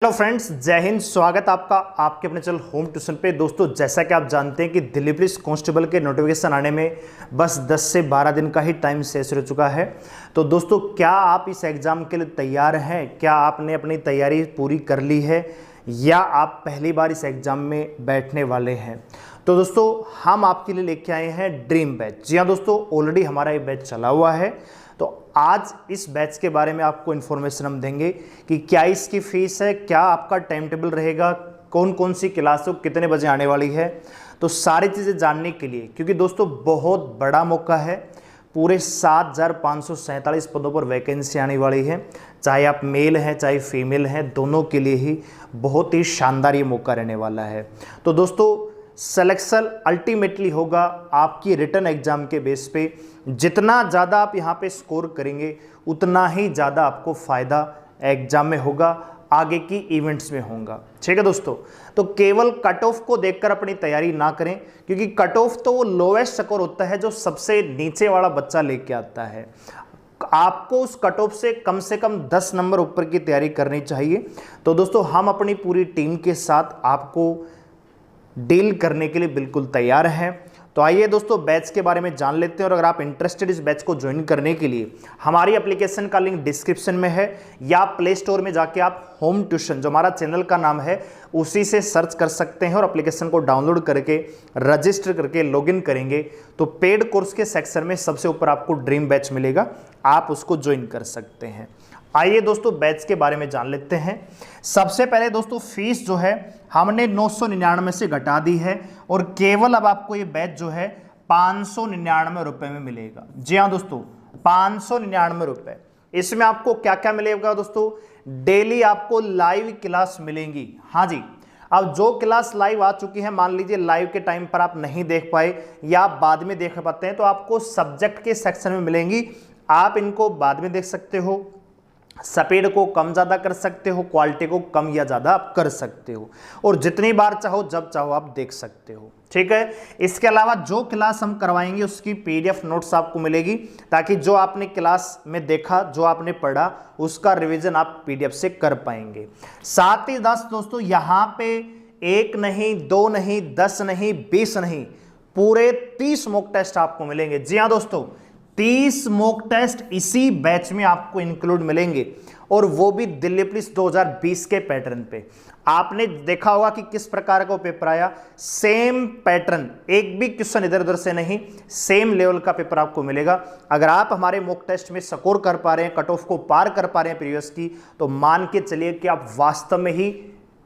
Hello friends, जय हिंद। स्वागत आपका आपके अपने चैनल होम ट्यूशन पे। दोस्तों, जैसा कि आप जानते हैं कि दिल्ली पुलिस कांस्टेबल के नोटिफिकेशन आने में बस 10 से 12 दिन का ही टाइम शेष रह चुका है। तो दोस्तों, क्या आप इस एग्ज़ाम के लिए तैयार हैं? क्या आपने अपनी तैयारी पूरी कर ली है या आप पहली बार इस एग्ज़ाम में बैठने वाले हैं? तो दोस्तों, हम आपके लिए लेके आए हैं ड्रीम बैच। जी हाँ दोस्तों, ऑलरेडी हमारा ये बैच चला हुआ है। तो आज इस बैच के बारे में आपको इन्फॉर्मेशन हम देंगे कि क्या इसकी फीस है, क्या आपका टाइम टेबल रहेगा, कौन कौन सी क्लासों कितने बजे आने वाली है। तो सारी चीज़ें जानने के लिए, क्योंकि दोस्तों बहुत बड़ा मौका है, पूरे 7,547 पदों पर वैकेंसी आने वाली है। चाहे आप मेल हैं चाहे फीमेल हैं, दोनों के लिए ही बहुत ही शानदार ये मौका रहने वाला है। तो दोस्तों, सिलेक्शन अल्टीमेटली होगा आपकी रिटन एग्जाम के बेस पे। जितना ज़्यादा आप यहाँ पे स्कोर करेंगे उतना ही ज़्यादा आपको फ़ायदा एग्जाम में होगा, आगे की इवेंट्स में होगा। ठीक है दोस्तों, तो केवल कट ऑफ को देखकर अपनी तैयारी ना करें, क्योंकि कट ऑफ तो वो लोएस्ट स्कोर होता है जो सबसे नीचे वाला बच्चा लेके आता है। आपको उस कट ऑफ से कम 10 नंबर ऊपर की तैयारी करनी चाहिए। तो दोस्तों, हम अपनी पूरी टीम के साथ आपको डील करने के लिए बिल्कुल तैयार हैं। तो आइए दोस्तों, बैच के बारे में जान लेते हैं। और अगर आप इंटरेस्टेड इस बैच को ज्वाइन करने के लिए, हमारी एप्लीकेशन का लिंक डिस्क्रिप्शन में है, या प्ले स्टोर में जाके आप होम ट्यूशन, जो हमारा चैनल का नाम है, उसी से सर्च कर सकते हैं और एप्लीकेशन को डाउनलोड करके रजिस्टर करके लॉगिन करेंगे तो पेड कोर्स के सेक्शन में सबसे ऊपर आपको ड्रीम बैच मिलेगा, आप उसको ज्वाइन कर सकते हैं। आइए दोस्तों, बैच के बारे में जान लेते हैं। सबसे पहले दोस्तों, फीस जो है हमने 999 से घटा दी है और केवल अब आपको ये बैच जो है 599 रुपए में मिलेगा। जी हाँ दोस्तों, 599 रुपए। इसमें आपको क्या क्या मिलेगा दोस्तों? डेली आपको लाइव क्लास मिलेंगी। हाँ जी, अब जो क्लास लाइव आ चुकी है, मान लीजिए लाइव के टाइम पर आप नहीं देख पाए या आप बाद में देख पाते हैं, तो आपको सब्जेक्ट के सेक्शन में मिलेंगी। आप इनको बाद में देख सकते हो, स्पीड को कम ज़्यादा कर सकते हो, क्वालिटी को कम या ज़्यादा आप कर सकते हो, और जितनी बार चाहो जब चाहो आप देख सकते हो। ठीक है, इसके अलावा जो क्लास हम करवाएंगे उसकी पीडीएफ नोट्स आपको मिलेगी, ताकि जो आपने क्लास में देखा, जो आपने पढ़ा, उसका रिवीजन आप पीडीएफ से कर पाएंगे। साथ ही दोस्तों, यहाँ पे 1 नहीं, 2 नहीं, 10 नहीं, 20 नहीं, पूरे 30 मॉक टेस्ट आपको मिलेंगे। जी हाँ दोस्तों, 30 मॉक टेस्ट इसी बैच में आपको इंक्लूड मिलेंगे, और वो भी दिल्ली पुलिस 2020 के पैटर्न पे। आपने देखा होगा कि किस प्रकार का पेपर आया, सेम पैटर्न, एक भी क्वेश्चन इधर उधर से नहीं, सेम लेवल का पेपर आपको मिलेगा। अगर आप हमारे मॉक टेस्ट में स्कोर कर पा रहे हैं, कट ऑफ को पार कर पा रहे हैं प्रीवियस की, तो मान के चलिए कि आप वास्तव में ही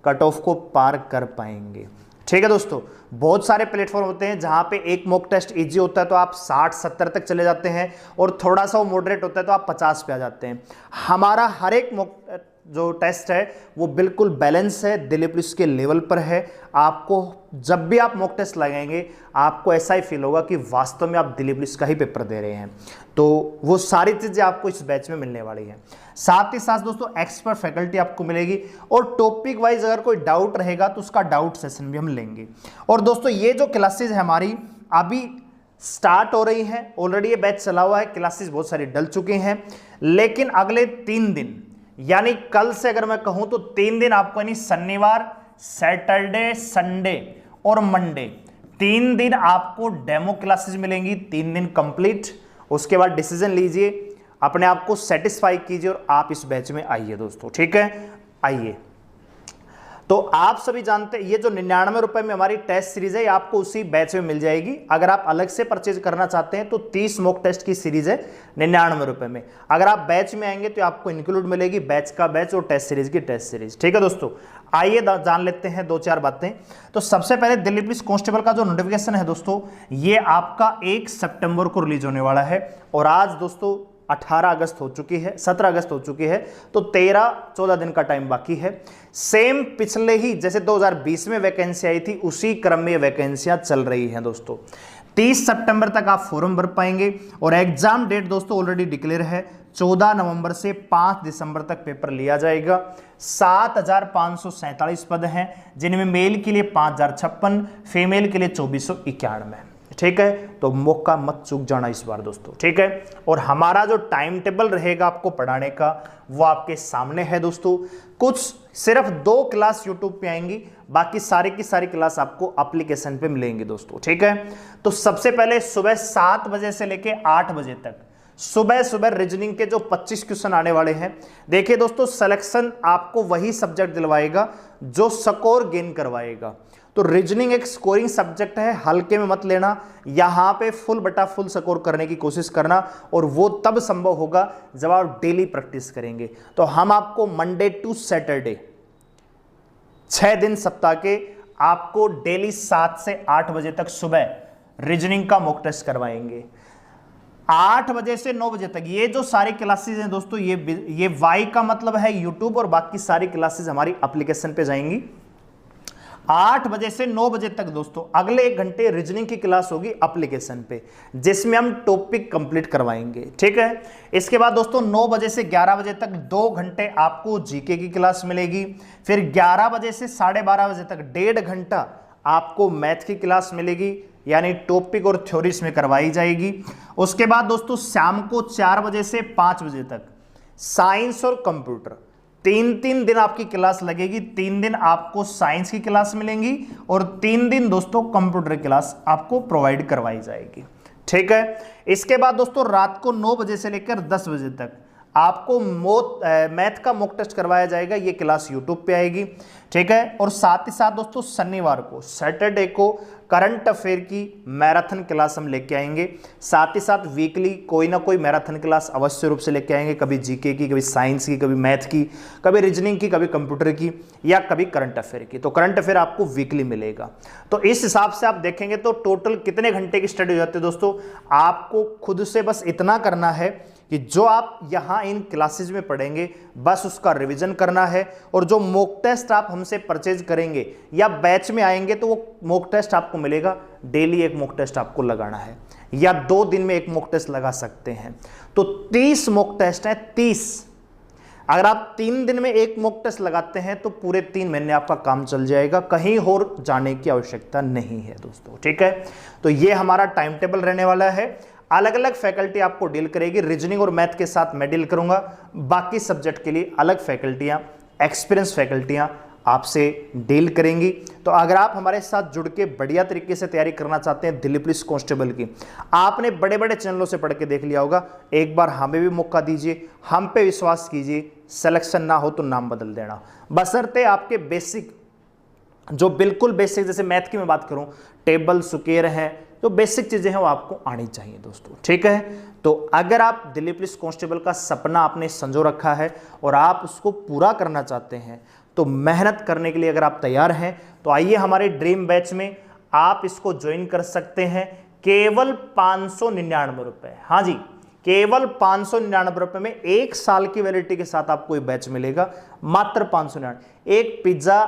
कट ऑफ को पार कर पाएंगे। ठीक है दोस्तों, बहुत सारे प्लेटफॉर्म होते हैं जहां पे एक मॉक टेस्ट इजी होता है तो आप 60-70 तक चले जाते हैं, और थोड़ा सा वो मॉडरेट होता है तो आप 50 पे आ जाते हैं। हमारा हर एक मॉक जो टेस्ट है वो बिल्कुल बैलेंस है, दिल्ली पुलिस के लेवल पर है। आपको जब भी आप मॉक टेस्ट लगाएंगे, आपको ऐसा ही फील होगा कि वास्तव में आप दिल्ली पुलिस का ही पेपर दे रहे हैं। तो वो सारी चीज़ें आपको इस बैच में मिलने वाली हैं। साथ ही साथ दोस्तों, एक्सपर्ट फैकल्टी आपको मिलेगी, और टॉपिक वाइज अगर कोई डाउट रहेगा तो उसका डाउट सेशन भी हम लेंगे। और दोस्तों, ये जो क्लासेज है हमारी अभी स्टार्ट हो रही हैं, ऑलरेडी ये बैच चला हुआ है, क्लासेस बहुत सारी डल चुके हैं, लेकिन अगले 3 दिन, यानी कल से अगर मैं कहूं तो 3 दिन आपको, यानी शनिवार, सैटरडे, संडे और मंडे, 3 दिन आपको डेमो क्लासेस मिलेंगी, 3 दिन कंप्लीट। उसके बाद डिसीजन लीजिए, अपने आप को सेटिस्फाई कीजिए और आप इस बैच में आइए दोस्तों। ठीक है, आइए। तो आप सभी जानते हैं, ये जो 99 रुपए में हमारी टेस्ट सीरीज है, ये आपको उसी बैच में मिल जाएगी। अगर आप अलग से परचेज करना चाहते हैं तो 30 मॉक टेस्ट की सीरीज है 99 रुपए में। अगर आप बैच में आएंगे तो आपको इंक्लूड मिलेगी बैच का बैच और टेस्ट सीरीज की टेस्ट सीरीज। ठीक है दोस्तों, आइए जान लेते हैं 2-4 बातें। तो सबसे पहले, दिल्ली पुलिस कांस्टेबल का जो नोटिफिकेशन है दोस्तों, ये आपका 1 सितंबर को रिलीज होने वाला है, और आज दोस्तों 18 अगस्त हो चुकी है, 17 अगस्त हो चुकी है, तो 13-14 दिन का टाइम बाकी है। सेम पिछले ही जैसे 2020 में वैकेंसी आई थी, उसी क्रम में वैकेंसियां चल रही हैं दोस्तों। 30 सितंबर तक आप फॉर्म भर पाएंगे, और एग्जाम डेट दोस्तों ऑलरेडी डिक्लेयर है, 14 नवंबर से 5 दिसंबर तक पेपर लिया जाएगा। 7,547 पद हैं, जिनमें मेल के लिए 5,056, फीमेल के लिए 2,491। ठीक है, तो मौका मत चूक जाना इस बार दोस्तों, ठीक है। और हमारा जो टाइम टेबल रहेगा आपको पढ़ाने का वो आपके सामने है दोस्तों। कुछ सिर्फ 2 क्लास यूट्यूब पे आएंगी, बाकी सारी की सारी क्लास आपको एप्लीकेशन पे मिलेंगी दोस्तों, ठीक है। तो सबसे पहले सुबह 7 बजे से लेके 8 बजे तक सुबह सुबह रीजनिंग के जो 25 क्वेश्चन आने वाले हैं। देखिए दोस्तों, सिलेक्शन आपको वही सब्जेक्ट दिलवाएगा जो स्कोर गेन करवाएगा। तो रीजनिंग एक स्कोरिंग सब्जेक्ट है, हल्के में मत लेना, यहां पे फुल बटा फुल स्कोर करने की कोशिश करना, और वो तब संभव होगा जब आप डेली प्रैक्टिस करेंगे। तो हम आपको मंडे टू सैटरडे 6 दिन सप्ताह के आपको डेली 7 से 8 बजे तक सुबह रीजनिंग का मॉक टेस्ट करवाएंगे। 8 बजे से 9 बजे तक ये जो सारी क्लासेस हैं दोस्तों, ये वाई का मतलब है यूट्यूब, और बाकी सारी क्लासेस हमारी एप्लीकेशन पे जाएंगी। 8 बजे से 9 बजे तक दोस्तों अगले 1 घंटे रीजनिंग की क्लास होगी एप्लीकेशन पे, जिसमें हम टॉपिक कंप्लीट करवाएंगे, ठीक है। इसके बाद दोस्तों 9 बजे से 11 बजे तक 2 घंटे आपको जीके की क्लास मिलेगी। फिर 11 बजे से 12:30 बजे तक 1.5 घंटा आपको मैथ की क्लास मिलेगी, यानी टॉपिक और थ्योरीज में करवाई जाएगी। उसके बाद दोस्तों शाम को 4 बजे से 5 बजे तक साइंस और कंप्यूटर 3 दिन आपकी क्लास लगेगी। 3 दिन आपको साइंस की क्लास मिलेंगी और 3 दिन दोस्तों कंप्यूटर क्लास आपको प्रोवाइड करवाई जाएगी, ठीक है। इसके बाद दोस्तों रात को 9 बजे से लेकर 10 बजे तक आपको मैथ का मॉक टेस्ट करवाया जाएगा, ये क्लास यूट्यूब पे आएगी, ठीक है। और साथ ही साथ दोस्तों शनिवार को सैटरडे को करंट अफेयर की मैराथन क्लास हम लेके आएंगे। साथ ही साथ वीकली कोई ना कोई मैराथन क्लास अवश्य रूप से लेके आएंगे, कभी जीके की, कभी साइंस की, कभी मैथ की, कभी रीजनिंग की, कभी कंप्यूटर की, या कभी करंट अफेयर की। तो करंट अफेयर आपको वीकली मिलेगा। तो इस हिसाब से आप देखेंगे तो टोटल कितने घंटे की स्टडी हो जाती है दोस्तों। आपको खुद से बस इतना करना है कि जो आप यहां इन क्लासेज में पढ़ेंगे बस उसका रिवीजन करना है, और जो मॉक टेस्ट आप हमसे परचेज करेंगे या बैच में आएंगे तो वो मॉक टेस्ट आपको मिलेगा। डेली एक मॉक टेस्ट आपको लगाना है, या 2 दिन में एक मॉक टेस्ट लगा सकते हैं। तो 30 मॉक टेस्ट हैं, 30। अगर आप 3 दिन में एक मॉक टेस्ट लगाते हैं तो पूरे 3 महीने आपका काम चल जाएगा, कहीं और जाने की आवश्यकता नहीं है दोस्तों, ठीक है। तो ये हमारा टाइम टेबल रहने वाला है। अलग अलग फैकल्टी आपको डील करेगी, रीजनिंग और मैथ के साथ मैं डील करूंगा, बाकी सब्जेक्ट के लिए अलग फैकल्टियां, एक्सपीरियंस फैकल्टियां आपसे डील करेंगी। तो अगर आप हमारे साथ जुड़ के बढ़िया तरीके से तैयारी करना चाहते हैं दिल्ली पुलिस कांस्टेबल की, आपने बड़े बड़े चैनलों से पढ़ के देख लिया होगा, एक बार हमें भी मौका दीजिए, हम पे विश्वास कीजिए। सिलेक्शन ना हो तो नाम बदल देना, बशर्ते आपके बेसिक, जो बिल्कुल बेसिक, जैसे मैथ की मैं बात करूं, टेबल सुकेर है, जो बेसिक चीजें हैं वो आपको आनी चाहिए दोस्तों, ठीक है। तो अगर आप दिल्ली पुलिस कांस्टेबल का सपना आपने संजो रखा है और आप उसको पूरा करना चाहते हैं, तो मेहनत करने के लिए अगर आप तैयार हैं तो आइए हमारे ड्रीम बैच में आप इसको ज्वाइन कर सकते हैं। केवल 599 रुपए, हाँ जी, केवल 599 रुपए में 1 साल की वैलिडिटी के साथ आपको ये बैच मिलेगा, मात्र 599। एक पिज्जा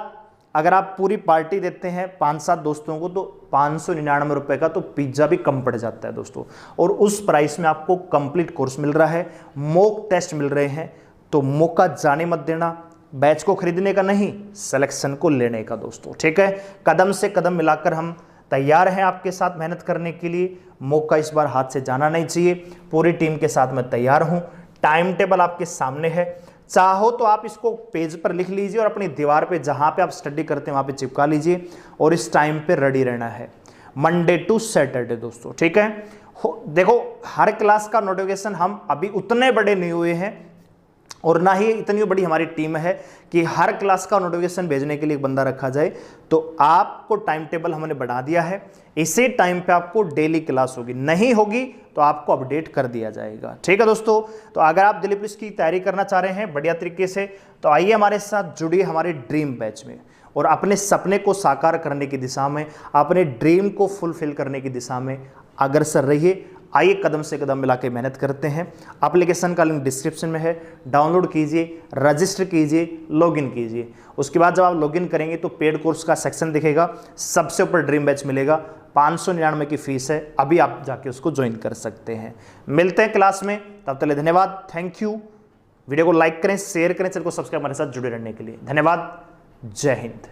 अगर आप पूरी पार्टी देते हैं 5-7 दोस्तों को तो 599 रुपए का तो पिज्जा भी कम पड़ जाता है दोस्तों, और उस प्राइस में आपको कंप्लीट कोर्स मिल रहा है, मॉक टेस्ट मिल रहे हैं। तो मौका जाने मत देना, बैच को खरीदने का नहीं, सिलेक्शन को लेने का दोस्तों, ठीक है। कदम से कदम मिलाकर हम तैयार हैं आपके साथ मेहनत करने के लिए। मौका इस बार हाथ से जाना नहीं चाहिए। पूरी टीम के साथ मैं तैयार हूं। टाइम टेबल आपके सामने है, चाहो तो आप इसको पेज पर लिख लीजिए और अपनी दीवार पे जहां पे आप स्टडी करते हैं वहां पे चिपका लीजिए, और इस टाइम पे रेडी रहना है मंडे टू सैटरडे दोस्तों, ठीक है। देखो, हर क्लास का नोटिफिकेशन हम अभी उतने बड़े नहीं हुए हैं, और ना ही इतनी बड़ी हमारी टीम है कि हर क्लास का नोटिफिकेशन भेजने के लिए एक बंदा रखा जाए। तो आपको टाइम टेबल हमने बढ़ा दिया है, इसी टाइम पे आपको डेली क्लास होगी, नहीं होगी तो आपको अपडेट कर दिया जाएगा, ठीक है दोस्तों। तो अगर आप दिल्ली पुलिस की तैयारी करना चाह रहे हैं बढ़िया तरीके से, तो आइए हमारे साथ जुड़िए हमारे ड्रीम बैच में, और अपने सपने को साकार करने की दिशा में, अपने ड्रीम को फुलफिल करने की दिशा में अग्रसर रहिए। आइए कदम से कदम मिला के मेहनत करते हैं। एप्लीकेशन का लिंक डिस्क्रिप्शन में है, डाउनलोड कीजिए, रजिस्टर कीजिए, लॉगिन कीजिए। उसके बाद जब आप लॉगिन करेंगे तो पेड कोर्स का सेक्शन दिखेगा, सबसे ऊपर ड्रीम बैच मिलेगा, 599 की फीस है, अभी आप जाके उसको ज्वाइन कर सकते हैं। मिलते हैं क्लास में, तब तक धन्यवाद, थैंक यू। वीडियो को लाइक करें, शेयर करें, चैनल को सब्सक्राइब हमारे साथ जुड़े रहने के लिए धन्यवाद। जय हिंद।